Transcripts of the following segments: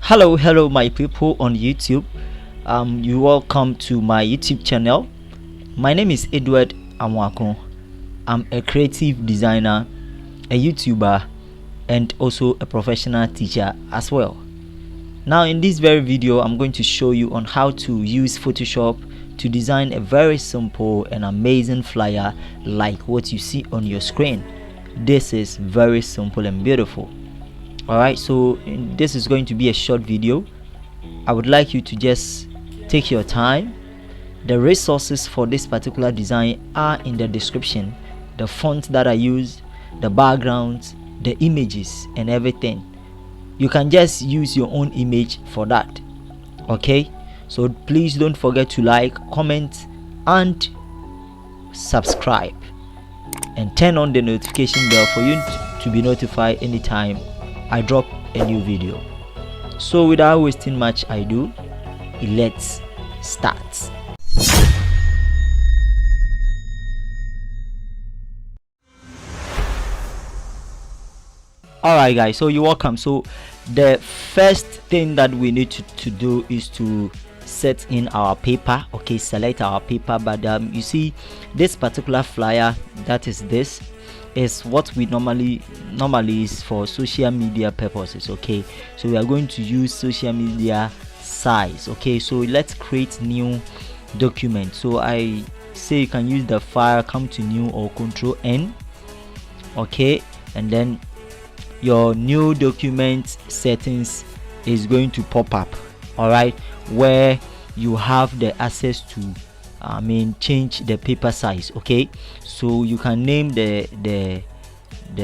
Hello my people on YouTube. You welcome to my YouTube channel. My name is Edward Amwakron. I'm a creative designer, a YouTuber, and also a professional teacher as well. Now in this very video, I'm going to show you on how to use Photoshop to design a very simple and amazing flyer like what you see on your screen. This is very simple and beautiful. Alright, so this is going to be a short video. I would like you to just take your time. The resources for this particular design are in the description. The font that I use, the backgrounds, the images and everything. You can just use your own image for that. Okay, so please don't forget to like, comment and subscribe, and turn on the notification bell for you to be notified anytime I drop a new video. So without wasting much ado, let's start. Alright guys, so you're welcome. So the first thing that we need to do is to set in our paper. Okay, select our paper, but you see this particular flyer, that is this is what we normally is for social media purposes. Okay, so we are going to use social media size. Okay, so let's create new document. So I say you can use the file, come to new or control N. Okay, and then your new document settings is going to pop up. All right, where you have the access to change the paper size. Okay, so you can name the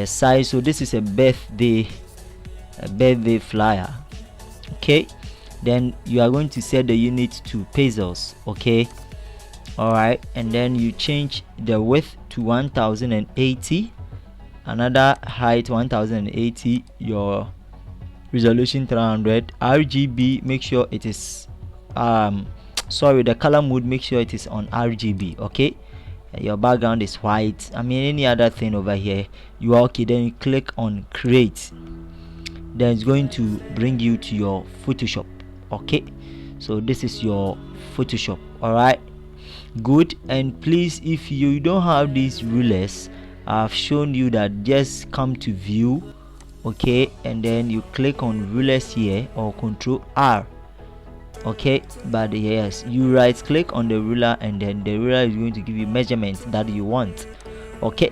size. So this is a birthday flyer. Okay, then you are going to set the unit to pixels. Okay, all right, and then you change the width to 1080, another height 1080, your resolution 300, RGB, make sure it is the color mode, make sure it is on RGB. Okay, your background is white. Any other thing over here, you are okay. Then you click on create, then it's going to bring you to your Photoshop. Okay, so this is your Photoshop. All right, good. And please, if you don't have these rulers, I've shown you that just come to view. Okay, and then you click on rulers here or control R. Okay, but yes, you right click on the ruler and then the ruler is going to give you measurements that you want. Okay,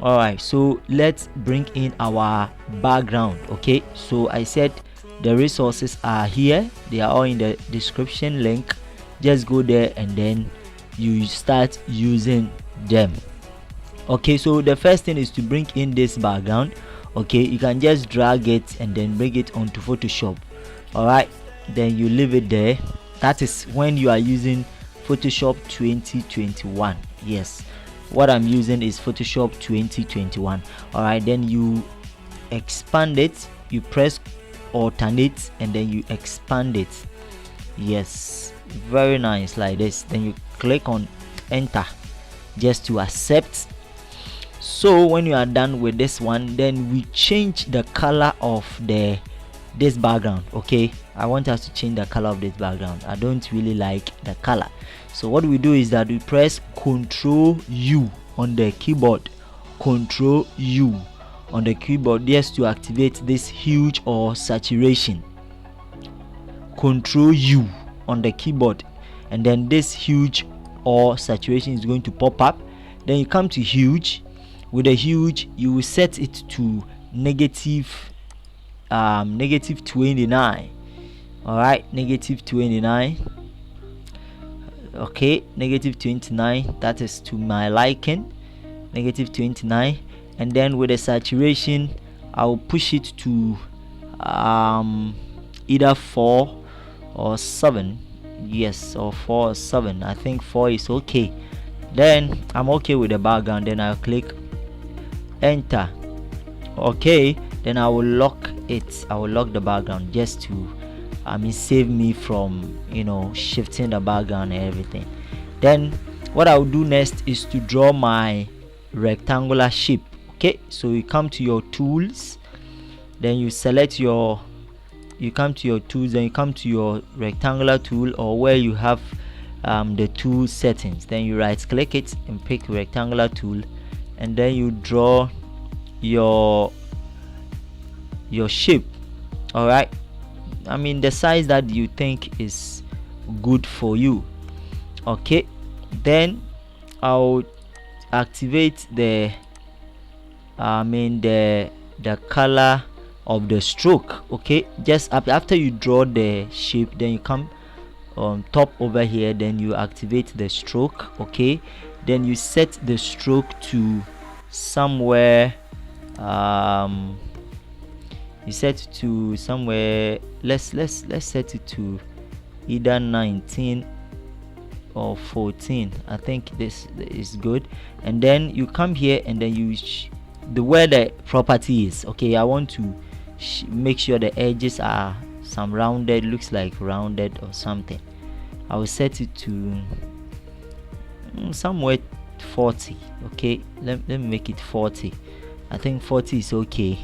all right, so let's bring in our background. Okay, so I said the resources are here, they are all in the description link. Just go there and then you start using them. Okay, so the first thing is to bring in this background. Okay, you can just drag it and then bring it onto Photoshop. All right, then you leave it there. That is when you are using Photoshop 2021. Yes, what I'm using is Photoshop 2021. all right, then you expand it, you press alternate and then you expand it. Yes, very nice, like this. Then you click on enter just to accept. So when you are done with this one, then we change the color of this background. Okay, I want us to change the color of this background. I don't really like the color, so what we do is that we press Ctrl U on the keyboard, Ctrl U on the keyboard, just to activate this huge or saturation. Ctrl U on the keyboard, and then this huge or saturation is going to pop up. Then you come to huge. With a huge, you will set it to negative 29. all right, negative 29. Okay, negative 29, that is to my liking, negative 29. And then with the saturation, I'll push it to either 4 or 7. Yes, or 4 or 7. I think 4 is okay. Then I'm okay with the background. Then I'll click enter. Okay, then I will lock it. I will lock the background just to save me from shifting the background and everything. Then what I'll do next is to draw my rectangular shape. Okay, so you come to your tools, then you select your you come to your tools, then you come to your rectangular tool, or where you have the tool settings, then you right click it and pick rectangular tool, and then you draw your shape. All right, I mean the size that you think is good for you. Okay, then I'll activate the the color of the stroke. Okay, just after you draw the shape, then you come on top over here, then you activate the stroke. Okay, then you set the stroke to somewhere you set it to somewhere, let's set it to either 19 or 14. I think this is good. And then you come here, and then you the where the property is. Okay, I want to make sure the edges are some rounded, looks like rounded or something. I will set it to somewhere 40. Okay, let me make it 40. I think 40 is okay.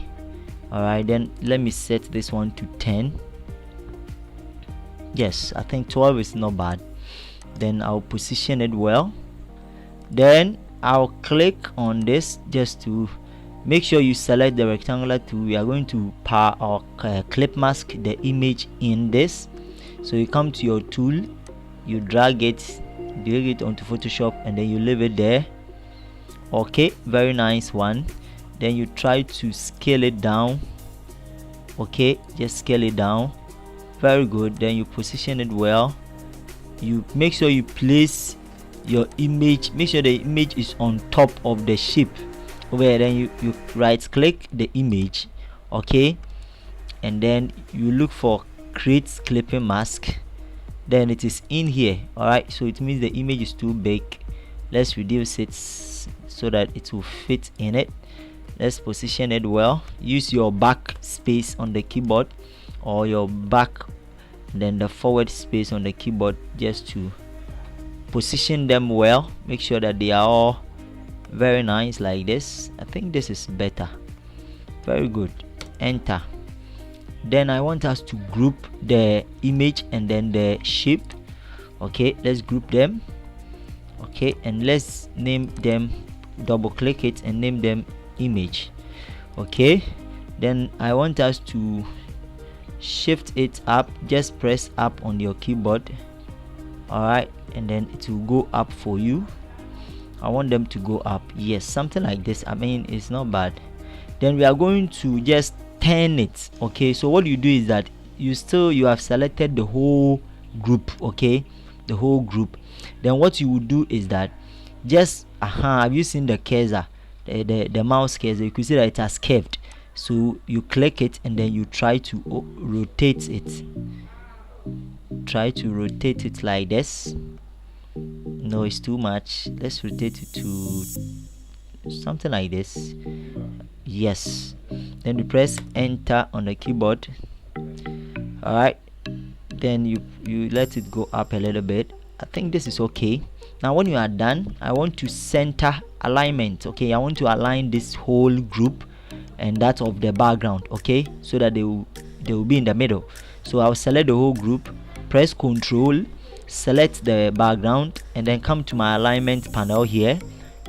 All right, then let me set this one to 10. Yes, I think 12 is not bad. Then I'll position it well. Then I'll click on this just to make sure you select the rectangular tool. We are going to power or clip mask the image in this. So you come to your tool, you drag it onto Photoshop, and then you leave it there. Okay, very nice one. Then you try to scale it down. Okay, just scale it down. Very good. Then you position it well. You make sure you place your image, make sure the image is on top of the shape over here. Then you right click the image. Okay, and then you look for create clipping mask, then it is in here. All right, so it means the image is too big. Let's reduce it so that it will fit in it. Let's position it well. Use your back space on the keyboard, or your back, then the forward space on the keyboard, just to position them well. Make sure that they are all very nice like this. I think this is better. Very good. Enter. Then I want us to group the image and then the shape. Okay, let's group them. Okay, and let's name them, double click it and name them image. Okay, then I want us to shift it up. Just press up on your keyboard. All right, and then it will go up for you. I want them to go up. Yes, something like this. I mean, it's not bad. Then we are going to just turn it. Okay, so what you do is that you have selected the whole group. Okay, the whole group. Then what you will do is that just have you seen the cursor, the mouse cursor? You can see that it has curved. So you click it and then you try to rotate it. Try to rotate it like this. No, it's too much. Let's rotate it to something like this. Yes, then you press enter on the keyboard. All right, then you let it go up a little bit. I think this is okay. Now when you are done, I want to center alignment. Okay, I want to align this whole group and that of the background. Okay, so that they will be in the middle. So I'll select the whole group, press Ctrl, select the background, and then come to my alignment panel here.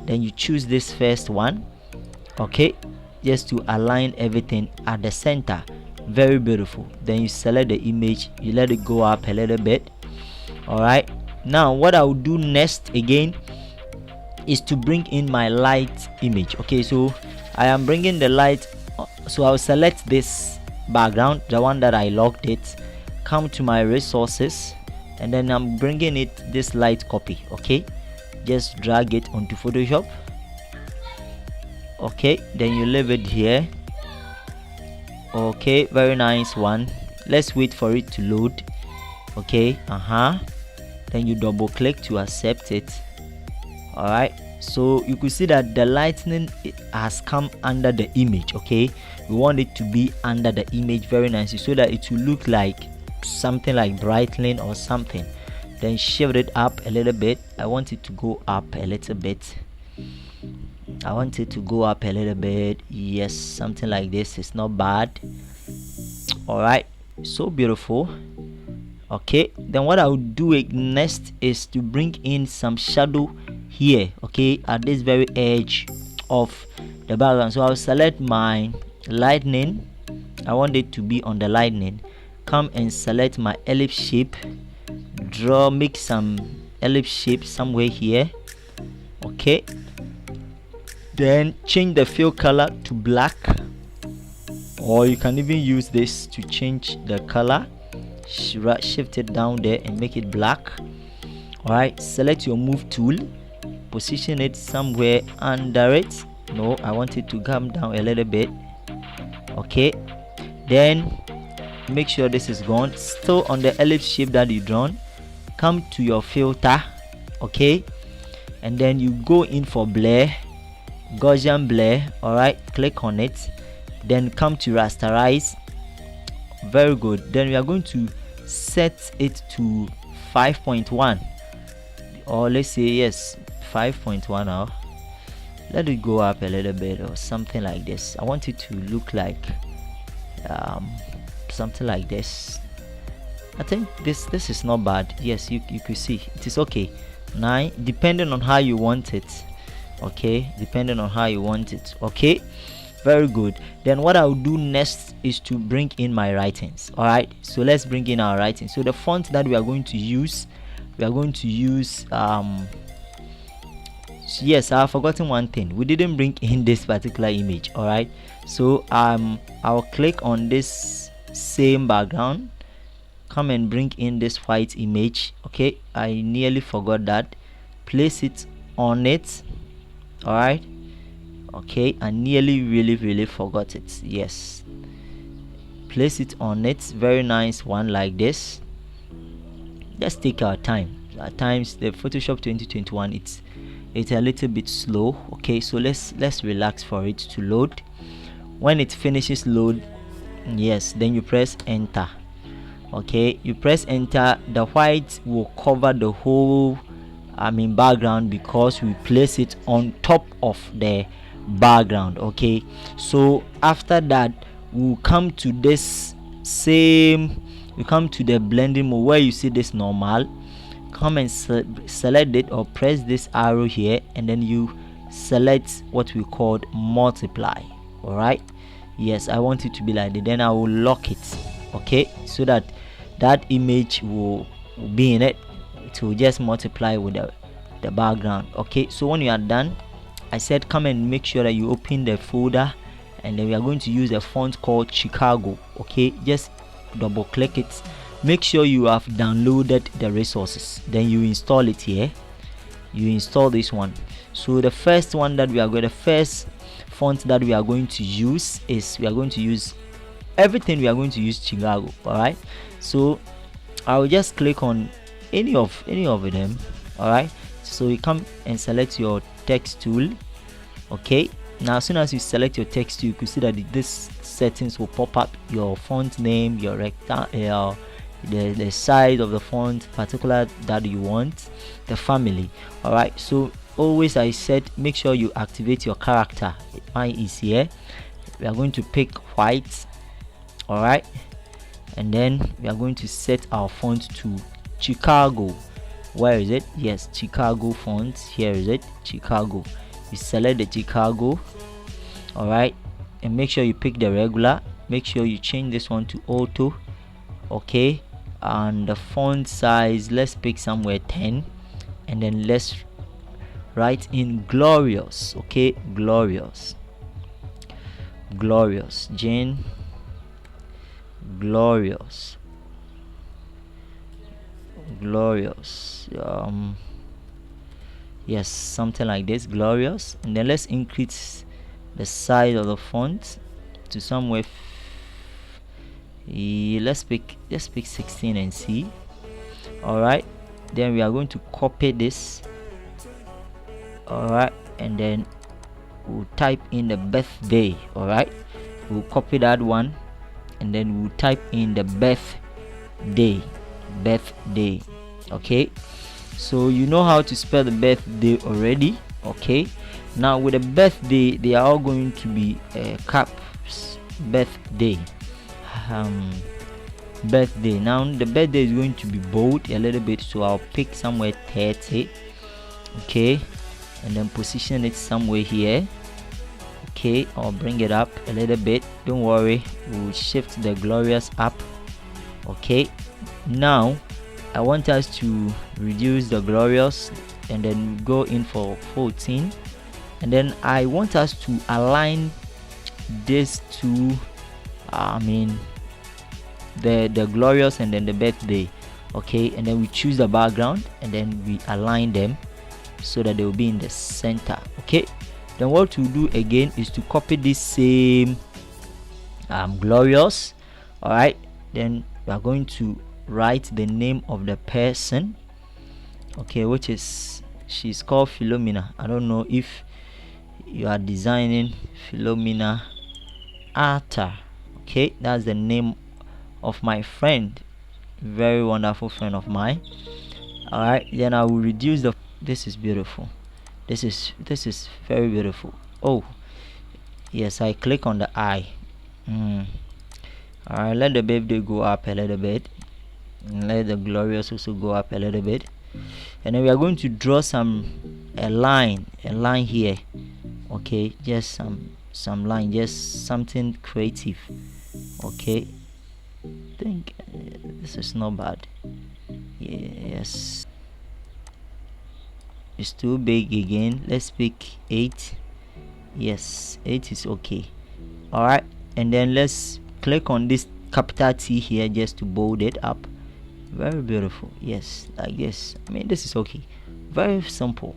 Then you choose this first one. Okay, just to align everything at the center. Very beautiful. Then you select the image, you let it go up a little bit. All right, now what I'll do next again is to bring in my light image. Okay, so I am bringing the light. So I'll select this background, the one that I locked it, come to my resources, and then I'm bringing it this light copy. Okay, just drag it onto Photoshop. Okay, then you leave it here. Okay, very nice one. Let's wait for it to load. Okay, then you double click to accept it. All right, so you could see that the lightning has come under the image. Okay, we want it to be under the image very nicely so that it will look like something like brightening or something. Then shift it up a little bit. I want it to go up a little bit. I want it to go up a little bit. Yes, something like this is not bad. All right, So beautiful. Okay, then what I'll do next is to bring in some shadow here, okay, at this very edge of the background. So I'll select my lightning. I want it to be on the lightning. Come and select my ellipse shape, make some ellipse shape somewhere here. Okay, then change the fill color to black, or you can even use this to change the color. Shift it down there and make it black. All right, select your move tool, position it somewhere under it. No, I want it to come down a little bit. Okay, then make sure this is gone. Still on the ellipse shape that you drawn, come to your filter, okay, and then you go in for blur, Gaussian blur. All right, click on it, then come to rasterize. Very good. Then we are going to set it to 5.1, or let's say yes, 5.1 now. Let it go up a little bit or something like this. I want it to look like something like this. I think this is not bad. Yes, you could see it is okay. 9, depending on how you want it. Okay, depending on how you want it. Okay, very good. Then what I'll do next is to bring in my writings. All right, so let's bring in our writing. So the font that we are going to use, yes, I've forgotten one thing. We didn't bring in this particular image. All right, so I'll click on this same background, come and bring in this white image. Okay, I nearly forgot that. Place it on it. All right, okay, I nearly really forgot it. Yes, place it on it. Very nice one like this. Just take our time. At times the Photoshop 2021 it's a little bit slow. Okay, so let's relax for it to load. When it finishes load, yes, then you press enter. Okay, you press enter. The white will cover the whole background, because we place it on top of the background. Okay, so after that we'll come to this same, we come to the blending mode where you see this normal. Come and select it, or press this arrow here, and then you select what we called multiply. All right, yes, I want it to be like that. Then I will lock it, okay, so that image will be in it. It will just multiply with the background. Okay, so when you are done, I said come and make sure that you open the folder, and then we are going to use a font called Chicago. Okay, just double click it. Make sure you have downloaded the resources, then you install it here. You install this one. So the first one that the first font that we are going to use is, we are going to use everything. We are going to use Chicago. All right, so I will just click on any of them. All right, so you come and select your text tool. Okay, now as soon as you select your text tool, you can see that this settings will pop up: your font name, your rectangle, the size of the font particular that you want, the family. All right, so always I said make sure you activate your character. Mine is here. We are going to pick white. All right, and then we are going to set our font to Chicago. Where is it? Yes, Chicago font. Here is it, Chicago. You select the Chicago. All right, and make sure you pick the regular. Make sure you change this one to auto. Okay, and the font size, let's pick somewhere 10, and then let's write in glorious. Okay, glorious, Jane, glorious, yes, something like this, glorious. And then let's increase the size of the font to somewhere let's pick 16 and see. All right, then we are going to copy this. All right, and then we'll type in the birthday. All right, we'll copy that one, and then we'll type in the birthday. Okay, so you know how to spell the birthday already. Okay, now with the birthday, they are all going to be caps. Birthday. birthday. Now the birthday is going to be bold a little bit, so I'll pick somewhere 30. Okay, and then position it somewhere here. Okay, I'll bring it up a little bit. Don't worry, we'll shift the glorious up. Okay, now I want us to reduce the glorious and then go in for 14, and then I want us to align this to the glorious and then the birthday. Okay, and then we choose the background and then we align them so that they will be in the center. Okay, then what we'll do again is to copy this same glorious. All right, then we are going to write the name of the person, okay, which is, she's called Philomena. I don't know if you are designing Philomena Arta. Okay, that's the name of my friend, very wonderful friend of mine. All right, then I will reduce the, this is beautiful, this is very beautiful. Oh yes, I click on the eye. All right, let the birthday go up a little bit, and let the glorious also go up a little bit, and then we are going to draw a line here. Okay, just some line, just something creative. Okay, I think this is not bad. Yes, it's too big again. Let's pick 8. Yes, 8 is okay. All right, and then let's click on this capital T here just to bold it up. Very beautiful. Yes, like this. I mean, this is okay. Very simple.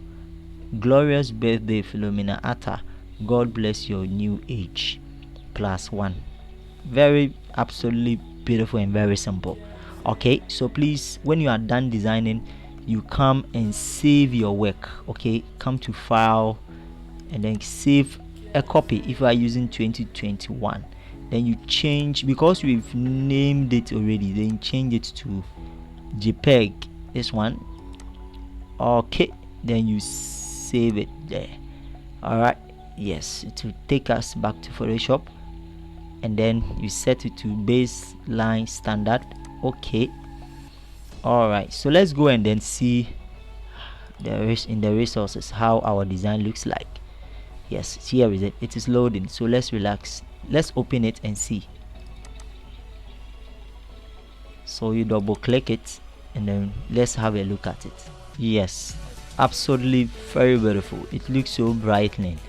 Glorious birthday, Philomena Arta. God bless your new age. +1. Very absolutely beautiful and very simple. Okay, so please, when you are done designing, you come and save your work. Okay, come to file and then save a copy. If you are using 2021, then you change, because we've named it already, then change it to JPEG, this one. Okay, then you save it there. All right, yes, it will take us back to Photoshop, and then you set it to baseline standard. Okay, all right, so let's go and then see in the resources how our design looks like. Yes, here is it. It is loading, so let's relax. Let's open it and see. So you double click it and then let's have a look at it. Yes, absolutely very beautiful. It looks so brightening.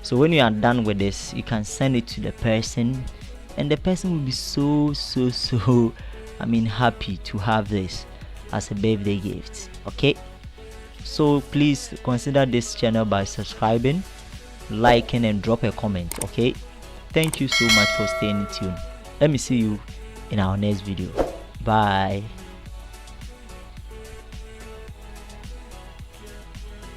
So when you are done with this, you can send it to the person, and the person will be so happy to have this as a birthday gift. Okay, so please consider this channel by subscribing, liking, and drop a comment. Okay, thank you so much for staying tuned. Let me see you in our next video. Bye.